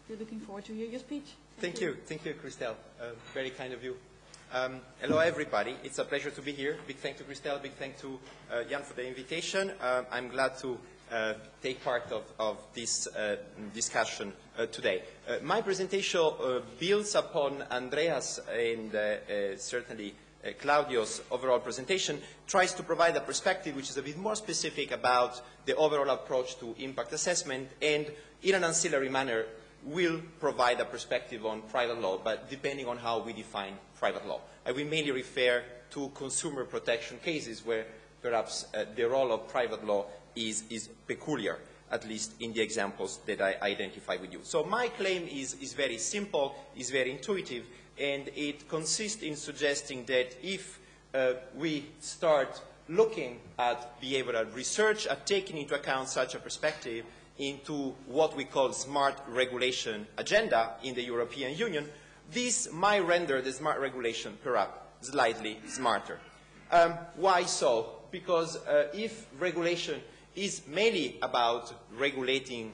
we're looking forward to hear your speech. Thank you, Christelle. Very kind of you. Hello, everybody. It's a pleasure to be here. Big thank to Christelle. Big thank to Jan for the invitation. I'm glad to take part of this discussion today. My presentation builds upon Andreas and certainly Claudio's overall presentation, tries to provide a perspective which is a bit more specific about the overall approach to impact assessment, and in an ancillary manner will provide a perspective on private law, but depending on how we define private law. I will mainly refer to consumer protection cases where perhaps the role of private law is peculiar, at least in the examples that I identify with you. So my claim is very simple, is very intuitive, and it consists in suggesting that if we start looking at behavioral research, at taking into account such a perspective into what we call smart regulation agenda in the European Union, this might render the smart regulation perhaps slightly smarter. Why so? Because if regulation is mainly about regulating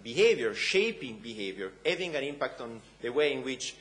behavior, shaping behavior, having an impact on the way in which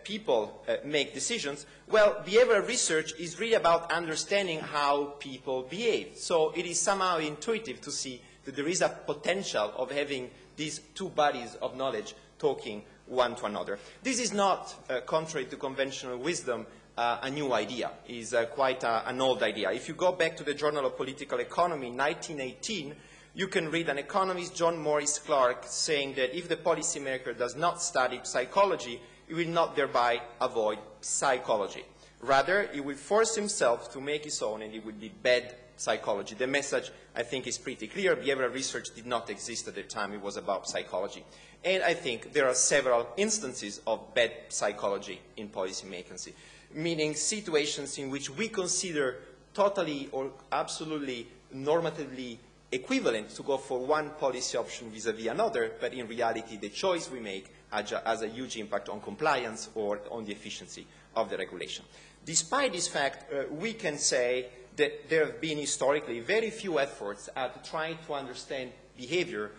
people make decisions, well, behavioral research is really about understanding how people behave. So it is somehow intuitive to see that there is a potential of having these two bodies of knowledge talking one to another. This is not, contrary to conventional wisdom, a new idea. It is quite an old idea. If you go back to the Journal of Political Economy, 1918, you can read an economist, John Morris Clark, saying that if the policymaker does not study psychology, he will not thereby avoid psychology. Rather, he will force himself to make his own, and it will be bad psychology. The message, I think, is pretty clear. Behavioral research did not exist at the time. It was about psychology. And I think there are several instances of bad psychology in policymaking, meaning situations in which we consider totally or absolutely normatively equivalent to go for one policy option vis-à-vis another, but in reality the choice we make has a huge impact on compliance or on the efficiency of the regulation. Despite this fact, we can say that there have been historically very few efforts at trying to understand behavior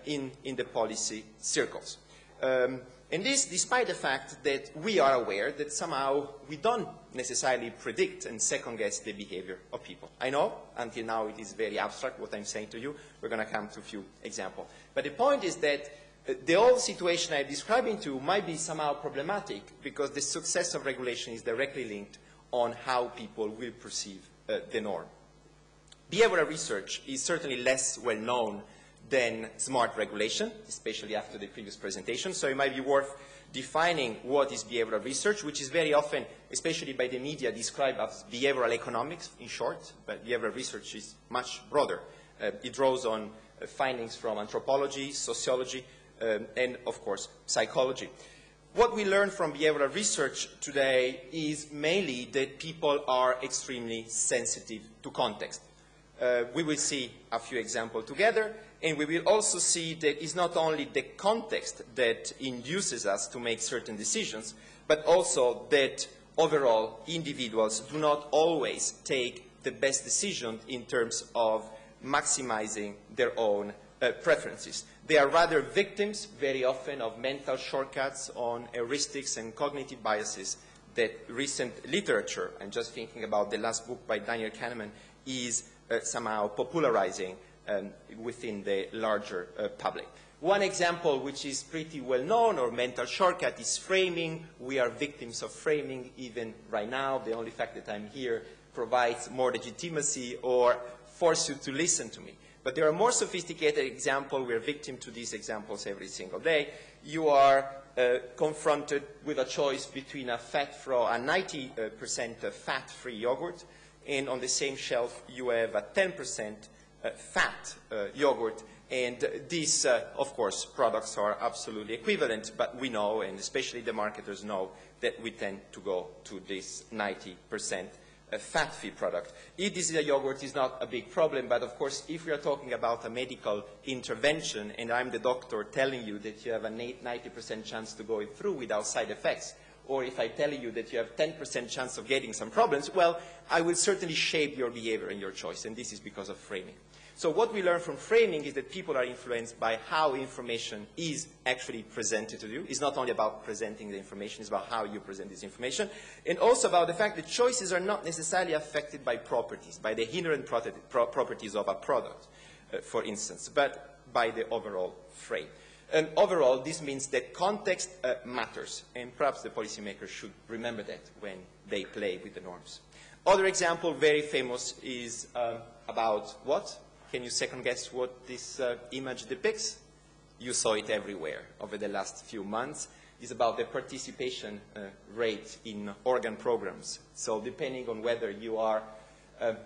in the policy circles. And this despite the fact that we are aware that somehow we don't necessarily predict and second-guess the behavior of people. I know, until now it is very abstract what I'm saying to you. We're going to come to a few examples. But the point is that the whole situation I'm describing to you might be somehow problematic because the success of regulation is directly linked on how people will perceive the norm. Behavioral research is certainly less well known than smart regulation, especially after the previous presentation. So it might be worth defining what is behavioral research, which is very often, especially by the media, described as behavioral economics, in short, but behavioral research is much broader. It draws on findings from anthropology, sociology, and, of course, psychology. What we learn from behavioral research today is mainly that people are extremely sensitive to context. We will see a few examples together, and we will also see that it's not only the context that induces us to make certain decisions, but also that overall individuals do not always take the best decision in terms of maximizing their own preferences. They are rather victims very often of mental shortcuts on heuristics and cognitive biases that recent literature, I'm just thinking about the last book by Daniel Kahneman, is somehow popularizing within the larger public. One example which is pretty well known, or mental shortcut, is framing. We are victims of framing even right now. The only fact that I'm here provides more legitimacy or force you to listen to me. But there are more sophisticated examples. We are victim to these examples every single day. You are confronted with a choice between a 90% fat-free yogurt, and on the same shelf you have a 10% fat yogurt. And these, of course, products are absolutely equivalent, but we know, and especially the marketers know, that we tend to go to this 90% fat-free product. If this is a yogurt, it's not a big problem, but of course, if we are talking about a medical intervention, and I'm the doctor telling you that you have a 90% chance to go through without side effects, or if I tell you that you have 10% chance of getting some problems, well, I will certainly shape your behavior and your choice, and this is because of framing. So what we learn from framing is that people are influenced by how information is actually presented to you. It's not only about presenting the information, it's about how you present this information. And also about the fact that choices are not necessarily affected by properties, by the inherent properties of a product, for instance, but by the overall frame. And overall, this means that context matters, and perhaps the policymakers should remember that when they play with the norms. Other example, very famous, is about what? Can you second guess what this image depicts? You saw it everywhere over the last few months. It's about the participation rate in organ programs. So depending on whether you are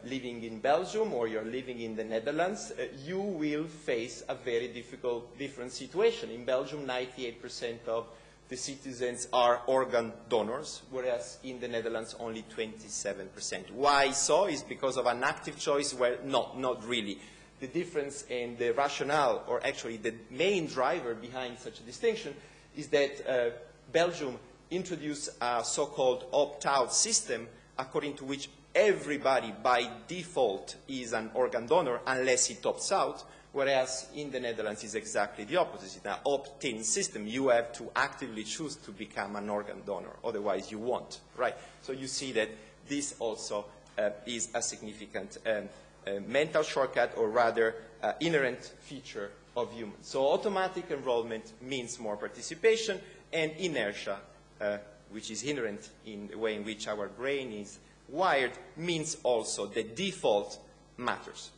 living in Belgium or you're living in the Netherlands, you will face a very different situation. In Belgium, 98% of the citizens are organ donors, whereas in the Netherlands, only 27%. Why so? Is because of an active choice? Well, not really. The difference and the rationale, or actually the main driver behind such a distinction, is that Belgium introduced a so-called opt-out system according to which everybody by default is an organ donor unless he opts out, whereas in the Netherlands is exactly the opposite. It's an opt-in system. You have to actively choose to become an organ donor, otherwise you won't, right? So you see that this also is a significant mental shortcut, or rather inherent feature of humans. So automatic enrollment means more participation, and inertia, which is inherent in the way in which our brain is wired, means also that default matters.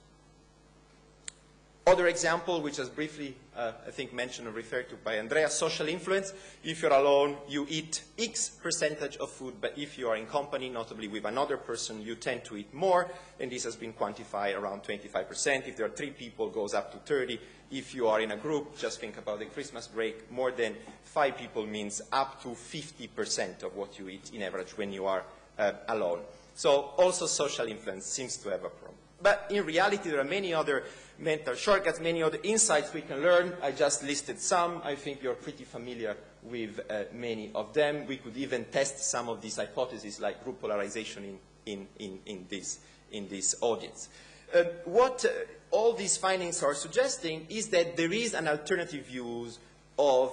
Other example, which was briefly, I think, mentioned or referred to by Andrea, social influence. If you're alone, you eat X percentage of food, but if you are in company, notably with another person, you tend to eat more, and this has been quantified around 25%. If there are 3 people, it goes up to 30. If you are in a group, just think about the Christmas break, more than 5 people means up to 50% of what you eat in average when you are alone. So also social influence seems to have a problem. But in reality, there are many other mental shortcuts, many other insights we can learn. I just listed some. I think you're pretty familiar with many of them. We could even test some of these hypotheses, like group polarization in this audience. What all these findings are suggesting is that there is an alternative view of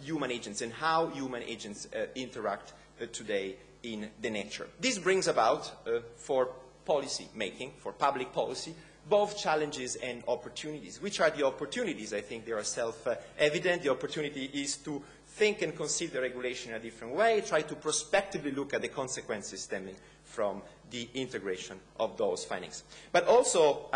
human agents and how human agents interact today in the nature. This brings about, for policy making, for public policy, both challenges and opportunities. Which are the opportunities? I think they are self-evident. The opportunity is to think and consider regulation in a different way, try to prospectively look at the consequences stemming from the integration of those findings. But also,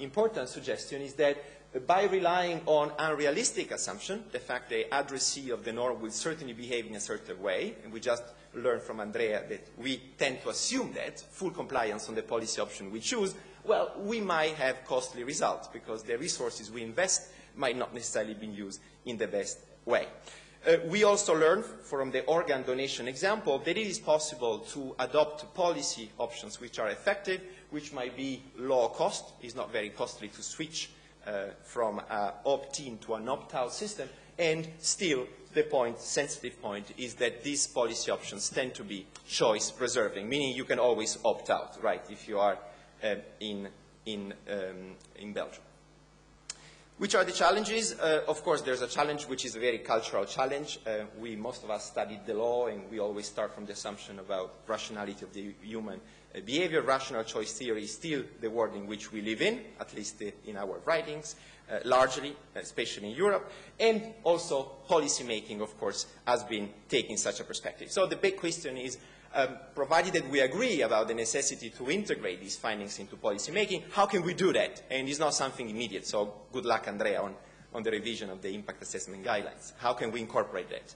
important suggestion is that by relying on unrealistic assumption, the fact the addressee of the norm will certainly behave in a certain way, and we just learned from Andrea that we tend to assume that, full compliance on the policy option we choose, well, we might have costly results because the resources we invest might not necessarily be used in the best way. We also learned from the organ donation example that it is possible to adopt policy options which are effective, which might be low cost. It's not very costly to switch from an opt-in to an opt-out system, and still the point, sensitive point, is that these policy options tend to be choice preserving, meaning you can always opt out, right, if you are in Belgium. Which are the challenges? Of course, there's a challenge which is a very cultural challenge. Most of us studied the law, and we always start from the assumption about rationality of the human behavior. Rational choice theory is still the world in which we live in, at least in our writings, largely, especially in Europe. And also policy making, of course, has been taking such a perspective. So the big question is, provided that we agree about the necessity to integrate these findings into policy making, how can we do that? And it's not something immediate, so good luck, Andrea, on the revision of the impact assessment guidelines. How can we incorporate that?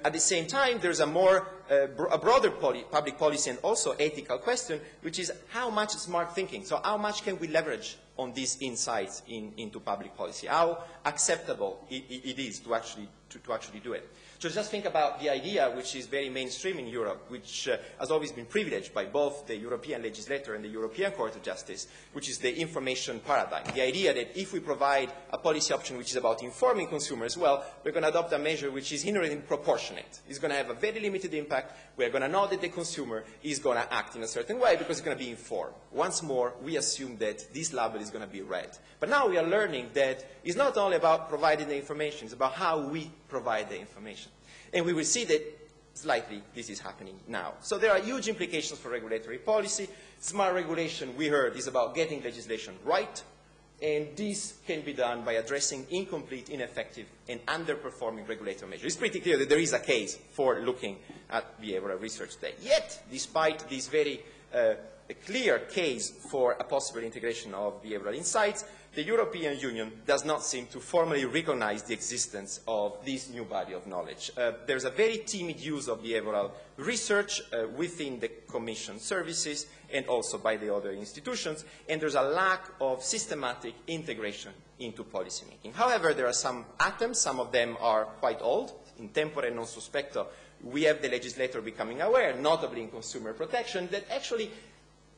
At the same time, there's a broader public policy and also ethical question, which is how much smart thinking, so how much can we leverage on these insights into public policy? How acceptable it is to actually do it? So just think about the idea, which is very mainstream in Europe, which has always been privileged by both the European legislator and the European Court of Justice, which is the information paradigm. The idea that if we provide a policy option which is about informing consumers, well, we're going to adopt a measure which is inherently proportionate. It's going to have a very limited impact. We're going to know that the consumer is going to act in a certain way because it's going to be informed. Once more, we assume that this label is going to be read. But now we are learning that it's not only about providing the information, it's about how we provide the information. And we will see that slightly this is happening now. So there are huge implications for regulatory policy. Smart regulation, we heard, is about getting legislation right. And this can be done by addressing incomplete, ineffective, and underperforming regulatory measures. It's pretty clear that there is a case for looking at behavioral research today. Yet, despite this very clear case for a possible integration of behavioral insights, the European Union does not seem to formally recognize the existence of this new body of knowledge. There's a very timid use of behavioral research within the Commission services and also by the other institutions, and there's a lack of systematic integration into policymaking. However, there are some atoms, some of them are quite old. In tempore non suspecto, we have the legislator becoming aware, notably in consumer protection, that actually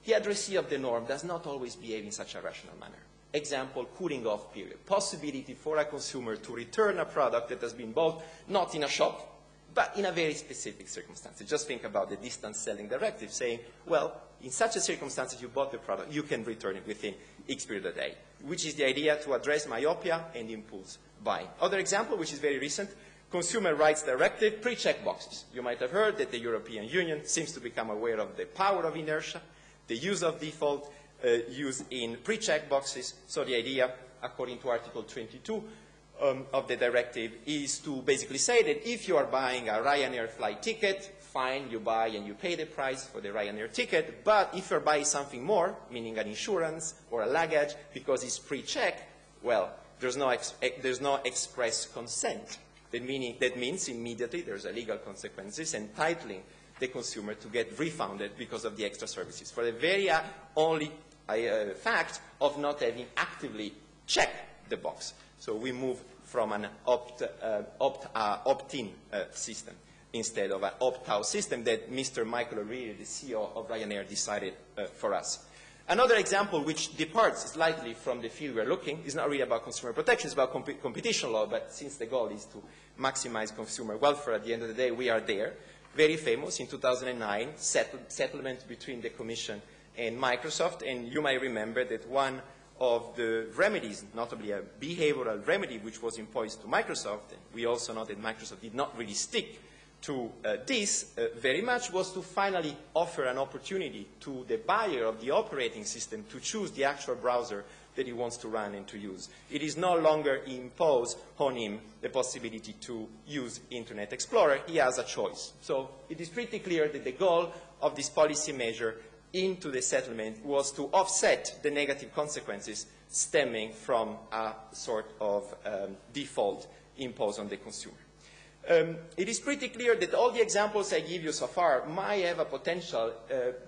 the addressee of the norm does not always behave in such a rational manner. Example, cooling off period. Possibility for a consumer to return a product that has been bought not in a shop, but in a very specific circumstance. Just think about the distance selling directive saying, well, in such a circumstance, if you bought the product, you can return it within X period of day, which is the idea to address myopia and impulse buying. Other example, which is very recent, Consumer Rights Directive, pre-check boxes. You might have heard that the European Union seems to become aware of the power of inertia, the use of default, use in pre-check boxes. So the idea, according to Article 22 of the directive, is to basically say that if you are buying a Ryanair flight ticket, fine, you buy and you pay the price for the Ryanair ticket. But if you're buying something more, meaning an insurance or a luggage, because it's pre-check, well, there's no express consent. That means immediately there's a legal consequences entitling the consumer to get refunded because of the extra services for the very only fact of not having actively checked the box. So we move from an opt-in system instead of an opt-out system that Mr. Michael O'Reilly, the CEO of Ryanair, decided for us. Another example which departs slightly from the field we're looking is not really about consumer protection, it's about competition law, but since the goal is to maximize consumer welfare, at the end of the day, we are there. Very famous in 2009, settlement between the Commission and Microsoft, and you might remember that one of the remedies, notably a behavioral remedy which was imposed to Microsoft, and we also know that Microsoft did not really stick to this very much, was to finally offer an opportunity to the buyer of the operating system to choose the actual browser that he wants to run and to use. It is no longer imposed on him the possibility to use Internet Explorer. He has a choice. So it is pretty clear that the goal of this policy measure into the settlement was to offset the negative consequences stemming from a sort of default imposed on the consumer. It is pretty clear that all the examples I give you so far might have a potential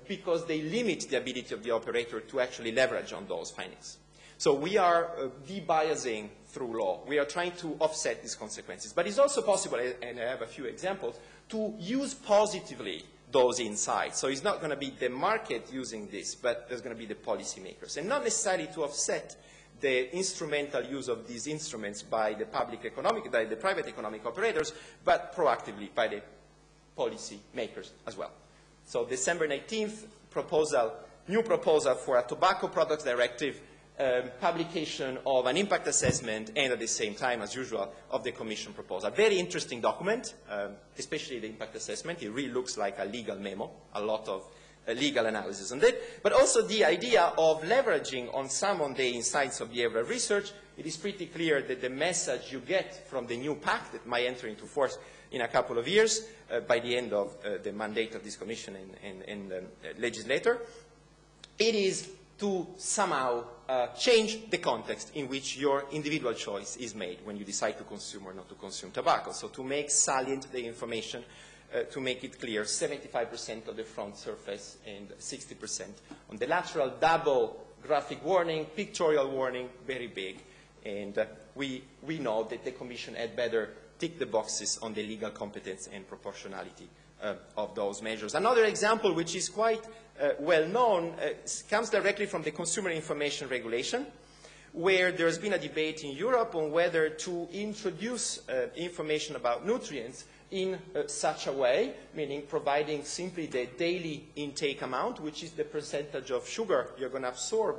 because they limit the ability of the operator to actually leverage on those findings. So we are de-biasing through law. We are trying to offset these consequences. But it's also possible, and I have a few examples, to use positively those insights. So it's not going to be the market using this, but there's going to be the policymakers. And not necessarily to offset the instrumental use of these instruments by the private economic operators, but proactively by the policy makers as well. So December 19th, new proposal for a tobacco products directive, publication of an impact assessment, and at the same time, as usual, of the Commission proposal. Very interesting document, especially the impact assessment. It really looks like a legal memo, a lot of legal analysis on it, but also the idea of leveraging on some of the insights of behavioral research. It is pretty clear that the message you get from the new pact that might enter into force in a couple of years, by the end of the mandate of this Commission and legislator, it is to somehow change the context in which your individual choice is made when you decide to consume or not to consume tobacco. So to make salient the information, to make it clear, 75% of the front surface and 60% on the lateral, double graphic warning, pictorial warning, very big. And we know that the Commission had better tick the boxes on the legal competence and proportionality of those measures. Another example, which is quite well known, comes directly from the Consumer Information Regulation, where there's been a debate in Europe on whether to introduce information about nutrients in such a way, meaning providing simply the daily intake amount, which is the percentage of sugar you're going to absorb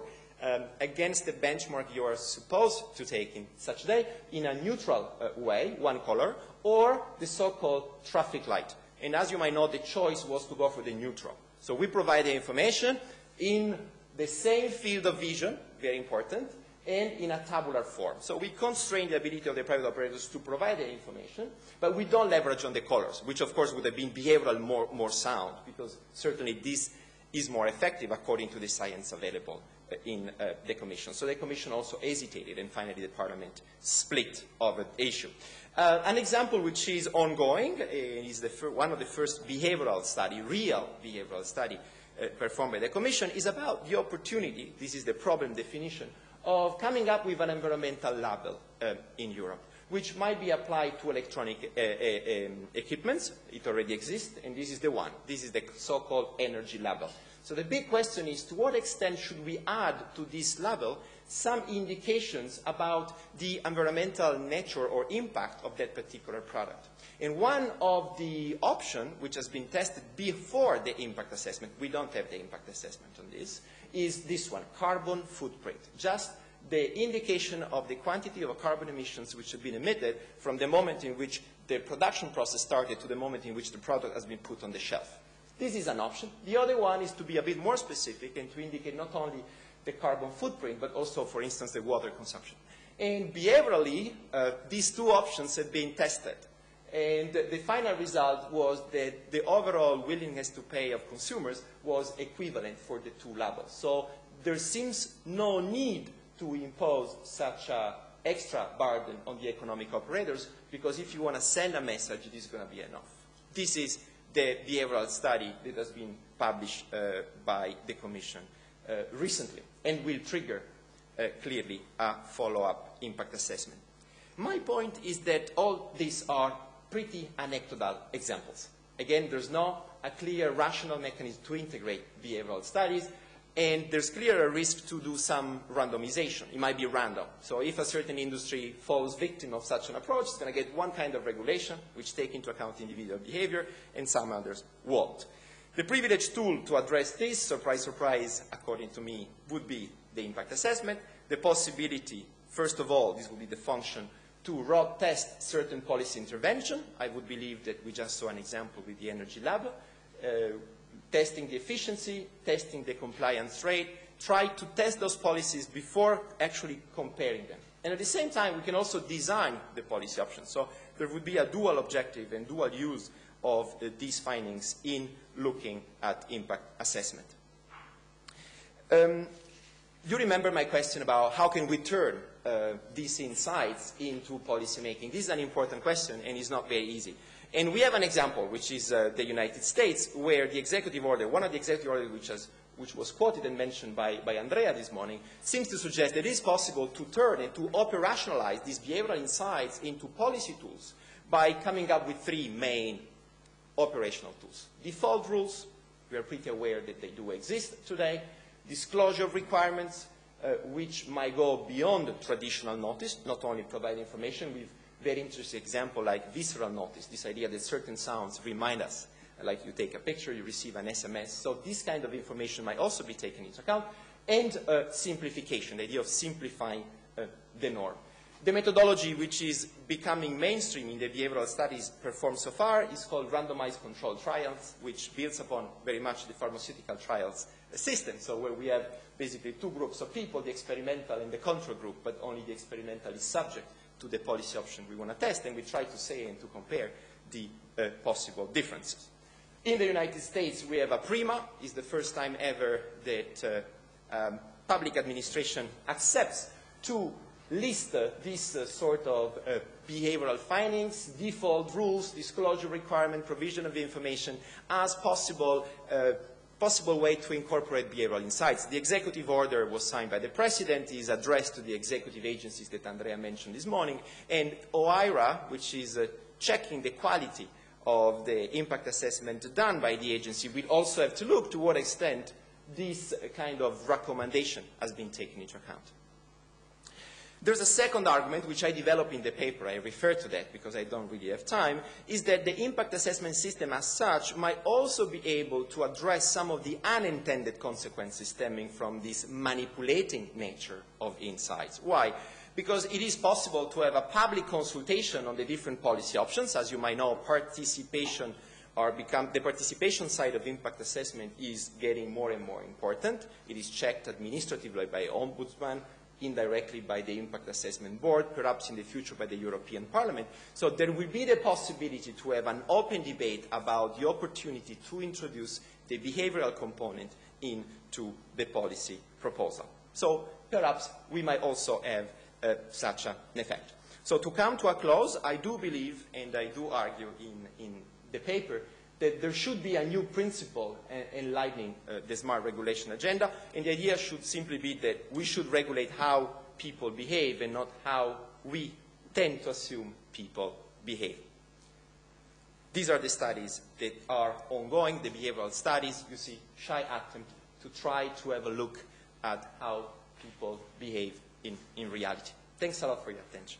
against the benchmark you are supposed to take in such a day in a neutral way, one color, or the so-called traffic light. And as you might know, the choice was to go for the neutral. So we provide the information in the same field of vision, very important, and in a tabular form. So we constrain the ability of the private operators to provide the information, but we don't leverage on the colors, which of course would have been behavioral more sound, because certainly this is more effective according to the science available in the Commission. So the Commission also hesitated, and finally the Parliament split over the issue. An example which is ongoing is one of the first behavioral study, real behavioral study performed by the Commission, is about the opportunity, this is the problem definition, of coming up with an environmental label in Europe, which might be applied to electronic equipments. It already exists, and this is the one. This is the so-called energy label. So the big question is, to what extent should we add to this label some indications about the environmental nature or impact of that particular product? And one of the options, which has been tested before the impact assessment, we don't have the impact assessment on this, is this one, carbon footprint. Just the indication of the quantity of carbon emissions which have been emitted from the moment in which the production process started to the moment in which the product has been put on the shelf. This is an option. The other one is to be a bit more specific and to indicate not only the carbon footprint, but also, for instance, the water consumption. And behaviorally, these two options have been tested. And the final result was that the overall willingness to pay of consumers was equivalent for the two labels. So there seems no need to impose such an extra burden on the economic operators, because if you want to send a message, it is going to be enough. This is the behavioral study that has been published by the Commission recently, and will trigger clearly a follow-up impact assessment. My point is that all these are pretty anecdotal examples. Again, there's no a clear rational mechanism to integrate behavioral studies, and there's clear a risk to do some randomization. It might be random. So if a certain industry falls victim of such an approach, it's going to get one kind of regulation which take into account individual behavior, and some others won't. The privileged tool to address this, surprise, surprise, according to me, would be the impact assessment. The possibility, first of all, this would be the function, to road test certain policy intervention. I would believe that we just saw an example with the energy lab, testing the efficiency, testing the compliance rate, try to test those policies before actually comparing them. And at the same time, we can also design the policy options. So there would be a dual objective and dual use of these findings in looking at impact assessment. You remember my question about how can we turn these insights into policy making. This is an important question, and it's not very easy. And we have an example, which is the United States, where the executive order, one of the executive orders which was quoted and mentioned by Andrea this morning, seems to suggest that it is possible to turn and to operationalize these behavioral insights into policy tools by coming up with three main operational tools. Default rules, we are pretty aware that they do exist today. Disclosure requirements, which might go beyond traditional notice, not only provide information with very interesting example like visceral notice, this idea that certain sounds remind us, like you take a picture, you receive an SMS. So this kind of information might also be taken into account. And simplification, the idea of simplifying the norm. The methodology which is becoming mainstream in the behavioral studies performed so far is called randomized controlled trials, which builds upon very much the pharmaceutical trials system. So where we have basically two groups of people, the experimental and the control group, but only the experimental is subject to the policy option we want to test, and we try to say and to compare the possible differences. In the United States, we have a PRIMA. It's the first time ever that public administration accepts to list this sort of behavioral findings, default rules, disclosure requirement, provision of information as possible way to incorporate behavioral insights. The executive order was signed by the President, is addressed to the executive agencies that Andrea mentioned this morning, and OIRA, which is checking the quality of the impact assessment done by the agency, will also have to look to what extent this kind of recommendation has been taken into account. There's a second argument, which I develop in the paper, I refer to that because I don't really have time, is that the impact assessment system as such might also be able to address some of the unintended consequences stemming from this manipulating nature of insights. Why? Because it is possible to have a public consultation on the different policy options. As you might know, participation the participation side of impact assessment is getting more and more important. It is checked administratively by Ombudsman, indirectly by the Impact Assessment Board, perhaps in the future by the European Parliament. So there will be the possibility to have an open debate about the opportunity to introduce the behavioral component into the policy proposal. So perhaps we might also have such an effect. So to come to a close, I do believe, and I do argue in the paper, that there should be a new principle enlightening the smart regulation agenda, and the idea should simply be that we should regulate how people behave and not how we tend to assume people behave. These are the studies that are ongoing, the behavioral studies. You see, shy attempt to try to have a look at how people behave in reality. Thanks a lot for your attention.